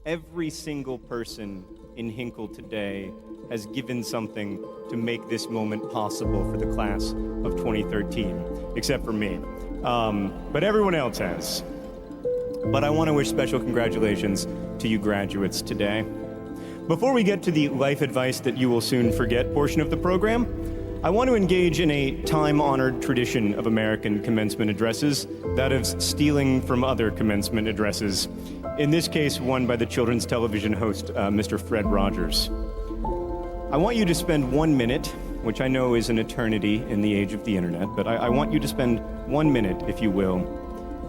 Every single person in Hinkle today has given something to make this moment possible for the class of 2013, except for me. But everyone else has. But I want to wish special congratulations to you graduates today. Before we get to the life advice that you will soon forget portion of the program, I want to engage in a time-honored tradition of American commencement addresses, that of stealing from other commencement addresses, in this case one by the children's television host, Mr. Fred Rogers. I want you to spend 1 minute, which I know is an eternity in the age of the internet, but I want you to spend 1 minute, if you will,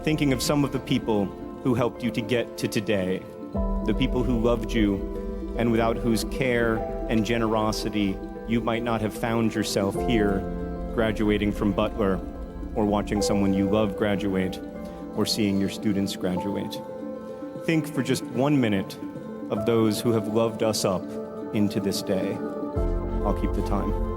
thinking of some of the people who helped you to get to today, the people who loved you and without whose care and generosity you might not have found yourself here, graduating from Butler, or watching someone you love graduate, or seeing your students graduate. Think for just 1 minute of those who have loved us up into this day. I'll keep the time.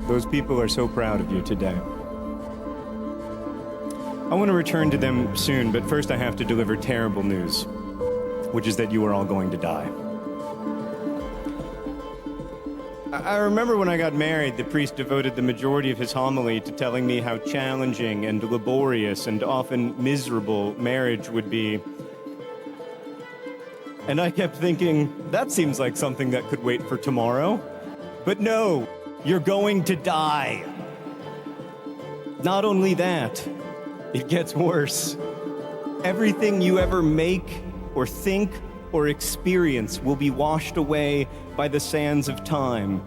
Those people are so proud of you today. I want to return to them soon, but first I have to deliver terrible news, which is that you are all going to die. I remember when I got married, the priest devoted the majority of his homily to telling me how challenging and laborious and often miserable marriage would be. And I kept thinking, that seems like something that could wait for tomorrow. But no, you're going to die. Not only that, it gets worse. Everything you ever make or think or experience will be washed away by the sands of time.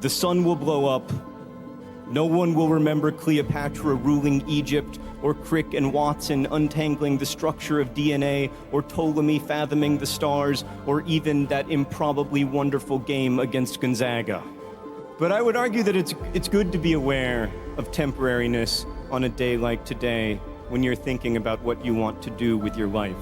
The sun will blow up. No one will remember Cleopatra ruling Egypt, or Crick and Watson untangling the structure of DNA, or Ptolemy fathoming the stars, or even that improbably wonderful game against Gonzaga. But I would argue that it's good to be aware of temporariness on a day like today when you're thinking about what you want to do with your life.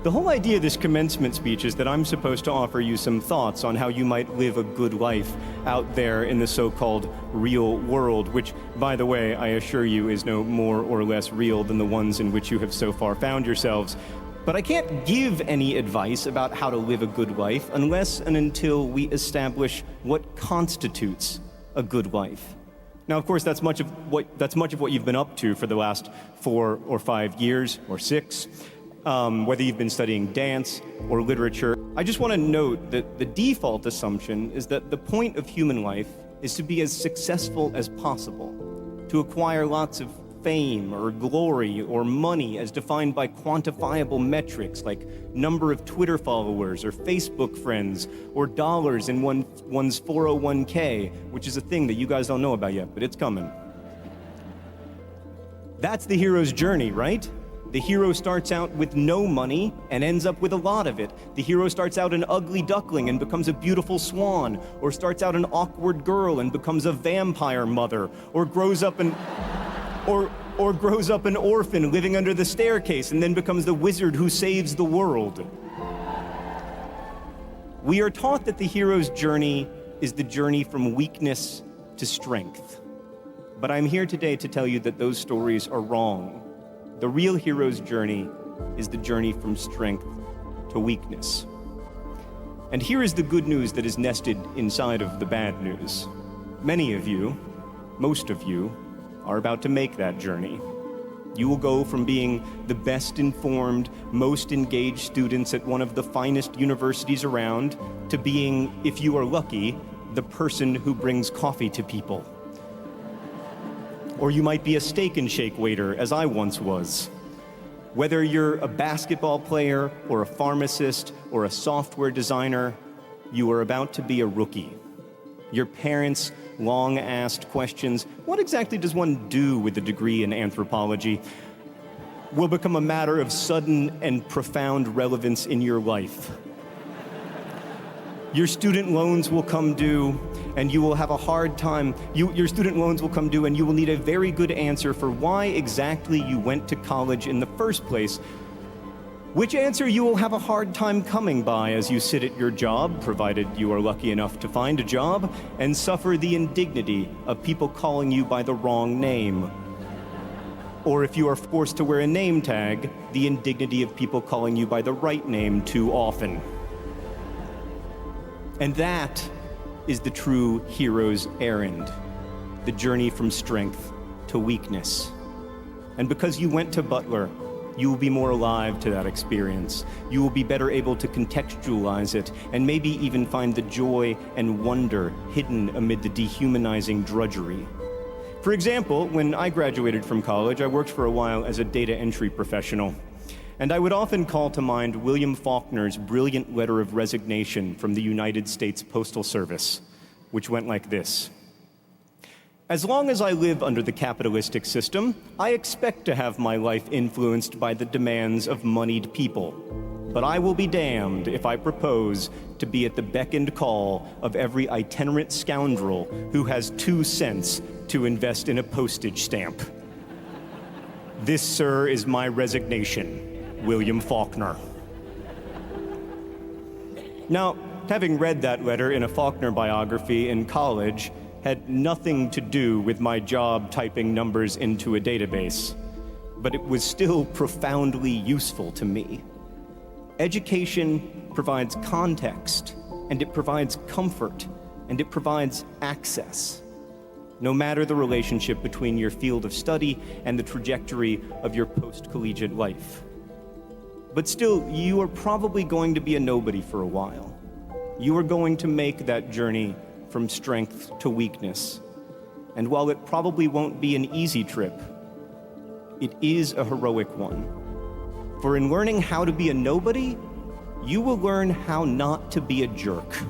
The whole idea of this commencement speech is that I'm supposed to offer you some thoughts on how you might live a good life out there in the so-called real world, which, by the way, I assure you is no more or less real than the ones in which you have so far found yourselves. But I can't give any advice about how to live a good life unless and until we establish what constitutes a good life. Now, of course, that's much of what you've been up to for the last 4 or 5 years, or 6. Whether you've been studying dance or literature. I just want to note that the default assumption is that the point of human life is to be as successful as possible, to acquire lots of fame or glory or money as defined by quantifiable metrics like number of Twitter followers or Facebook friends or dollars in one's 401k, which is a thing that you guys don't know about yet, but it's coming. That's the hero's journey, right? The hero starts out with no money and ends up with a lot of it. The hero starts out an ugly duckling and becomes a beautiful swan, or starts out an awkward girl and becomes a vampire mother, or grows up an orphan living under the staircase and then becomes the wizard who saves the world. We are taught that the hero's journey is the journey from weakness to strength. But I'm here today to tell you that those stories are wrong. The real hero's journey is the journey from strength to weakness. And here is the good news that is nested inside of the bad news. Many of you, most of you, are about to make that journey. You will go from being the best informed, most engaged students at one of the finest universities around to being, if you are lucky, the person who brings coffee to people. Or you might be a steak and shake waiter, as I once was. Whether you're a basketball player or a pharmacist or a software designer, you are about to be a rookie. Your parents' long-asked questions, what exactly does one do with a degree in anthropology, will become a matter of sudden and profound relevance in your life. Your student loans will come due, and you will have a hard time. Your student loans will come due, and you will need a very good answer for why exactly you went to college in the first place. Which answer you will have a hard time coming by as you sit at your job, provided you are lucky enough to find a job, and suffer the indignity of people calling you by the wrong name. Or if you are forced to wear a name tag, the indignity of people calling you by the right name too often. And that is the true hero's errand, the journey from strength to weakness. And because you went to Butler, you will be more alive to that experience. You will be better able to contextualize it and maybe even find the joy and wonder hidden amid the dehumanizing drudgery. For example, when I graduated from college, I worked for a while as a data entry professional. And I would often call to mind William Faulkner's brilliant letter of resignation from the United States Postal Service, which went like this. As long as I live under the capitalistic system, I expect to have my life influenced by the demands of moneyed people. But I will be damned if I propose to be at the beck and call of every itinerant scoundrel who has 2 cents to invest in a postage stamp. This, sir, is my resignation, William Faulkner. Now, having read that letter in a Faulkner biography in college, had nothing to do with my job typing numbers into a database, but it was still profoundly useful to me. Education provides context, and it provides comfort, and it provides access, no matter the relationship between your field of study and the trajectory of your post-collegiate life. But still, you are probably going to be a nobody for a while. You are going to make that journey from strength to weakness. And while it probably won't be an easy trip, it is a heroic one. For in learning how to be a nobody, you will learn how not to be a jerk.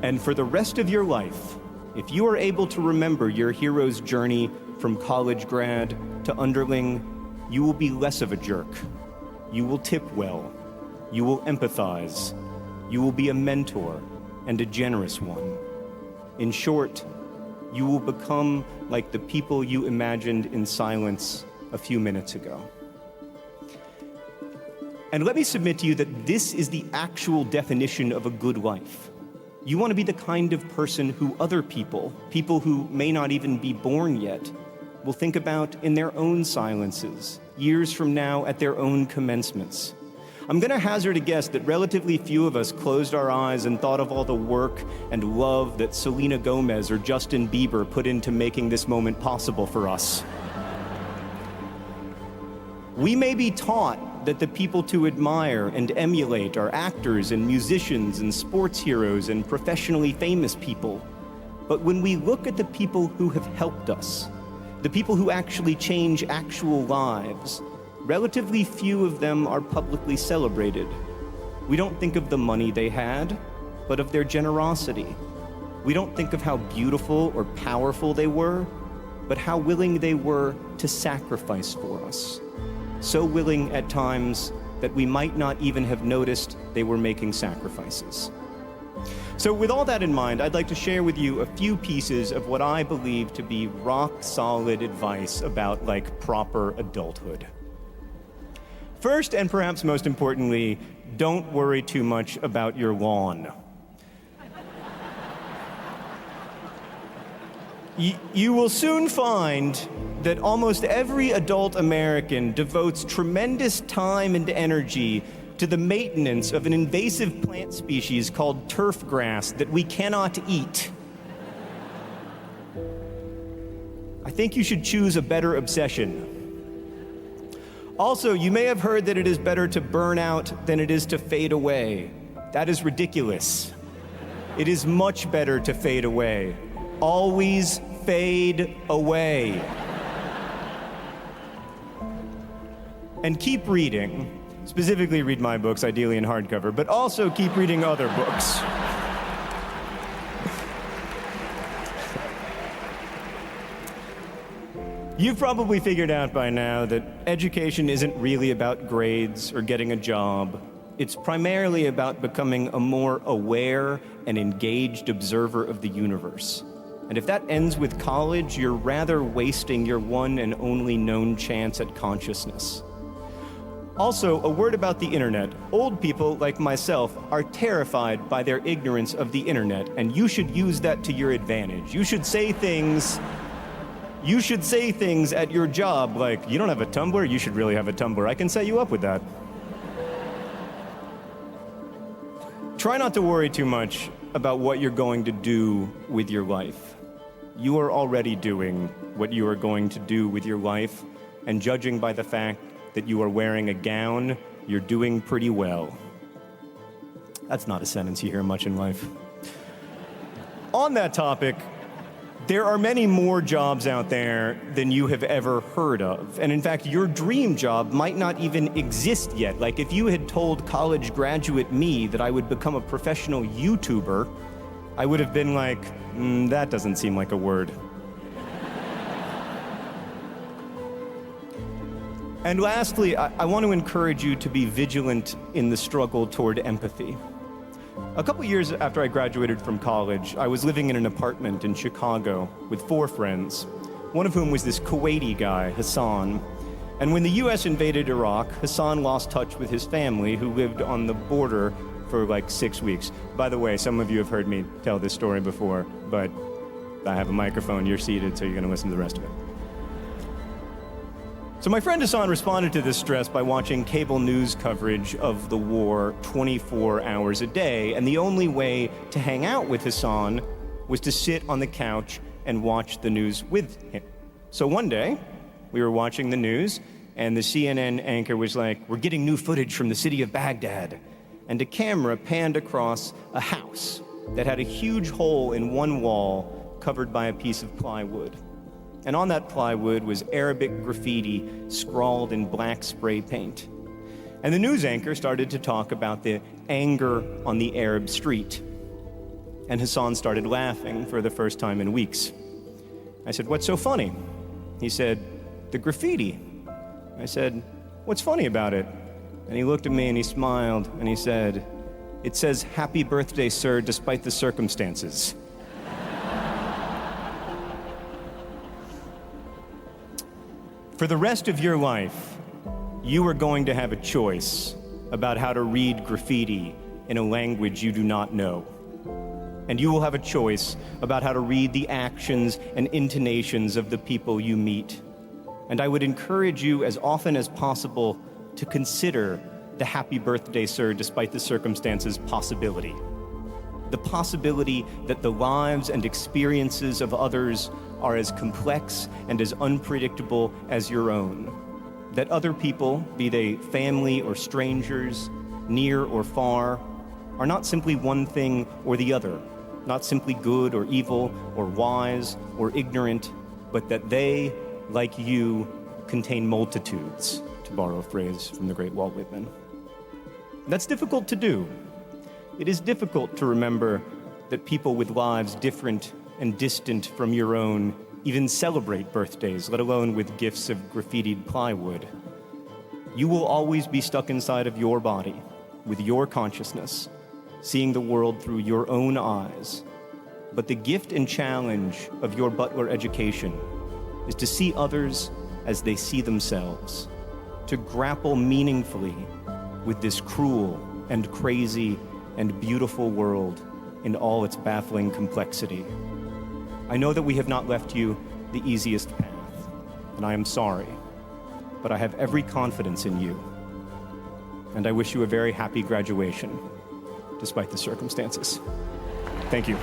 And for the rest of your life, if you are able to remember your hero's journey from college grad to underling, you will be less of a jerk. You will tip well. You will empathize. You will be a mentor and a generous one. In short, you will become like the people you imagined in silence a few minutes ago. And let me submit to you that this is the actual definition of a good life. You want to be the kind of person who other people who may not even be born yet, will think about in their own silences, years from now at their own commencements. I'm going to hazard a guess that relatively few of us closed our eyes and thought of all the work and love that Selena Gomez or Justin Bieber put into making this moment possible for us. We may be taught that the people to admire and emulate are actors and musicians and sports heroes and professionally famous people. But when we look at the people who have helped us, the people who actually change actual lives, relatively few of them are publicly celebrated. We don't think of the money they had, but of their generosity. We don't think of how beautiful or powerful they were, but how willing they were to sacrifice for us. So willing at times that we might not even have noticed they were making sacrifices. So with all that in mind, I'd like to share with you a few pieces of what I believe to be rock-solid advice about, proper adulthood. First, and perhaps most importantly, don't worry too much about your lawn. You will soon find that almost every adult American devotes tremendous time and energy to the maintenance of an invasive plant species called turf grass that we cannot eat. I think you should choose a better obsession. Also, you may have heard that it is better to burn out than it is to fade away. That is ridiculous. It is much better to fade away. Always fade away. And keep reading. Specifically read my books, ideally in hardcover, but also keep reading other books. You've probably figured out by now that education isn't really about grades or getting a job. It's primarily about becoming a more aware and engaged observer of the universe. And if that ends with college, you're rather wasting your one and only known chance at consciousness. Also, a word about the internet. Old people, like myself, are terrified by their ignorance of the internet, and you should use that to your advantage. You should say things at your job like, you don't have a Tumblr? You should really have a Tumblr. I can set you up with that. Try not to worry too much about what you're going to do with your life. You are already doing what you are going to do with your life, and judging by the fact that you are wearing a gown, you're doing pretty well. That's not a sentence you hear much in life. On that topic, there are many more jobs out there than you have ever heard of. And in fact, your dream job might not even exist yet. Like if you had told college graduate me that I would become a professional YouTuber, I would have been like, that doesn't seem like a word. And lastly, I want to encourage you to be vigilant in the struggle toward empathy. A couple years after I graduated from college, I was living in an apartment in Chicago with 4 friends, one of whom was this Kuwaiti guy, Hassan. And when the US invaded Iraq, Hassan lost touch with his family, who lived on the border for like 6 weeks. By the way, some of you have heard me tell this story before, but I have a microphone, you're seated, so you're gonna listen to the rest of it. So my friend Hassan responded to this stress by watching cable news coverage of the war 24 hours a day, and the only way to hang out with Hassan was to sit on the couch and watch the news with him. So one day, we were watching the news, and the CNN anchor was like, "We're getting new footage from the city of Baghdad." And a camera panned across a house that had a huge hole in one wall covered by a piece of plywood. And on that plywood was Arabic graffiti scrawled in black spray paint. And the news anchor started to talk about the anger on the Arab street. And Hassan started laughing for the first time in weeks. I said, "What's so funny?" He said, "The graffiti." I said, "What's funny about it?" And he looked at me and he smiled and he said, "It says, 'Happy birthday, sir, despite the circumstances.'" For the rest of your life, you are going to have a choice about how to read graffiti in a language you do not know. And you will have a choice about how to read the actions and intonations of the people you meet. And I would encourage you as often as possible to consider the "happy birthday, sir, despite the circumstances" possibility. The possibility that the lives and experiences of others are as complex and as unpredictable as your own. That other people, be they family or strangers, near or far, are not simply one thing or the other, not simply good or evil or wise or ignorant, but that they, like you, contain multitudes, to borrow a phrase from the great Walt Whitman. That's difficult to do. It is difficult to remember that people with lives different and distant from your own even celebrate birthdays, let alone with gifts of graffitied plywood. You will always be stuck inside of your body, with your consciousness, seeing the world through your own eyes. But the gift and challenge of your Butler education is to see others as they see themselves, to grapple meaningfully with this cruel and crazy and beautiful world in all its baffling complexity. I know that we have not left you the easiest path, and I am sorry, but I have every confidence in you, and I wish you a very happy graduation, despite the circumstances. Thank you.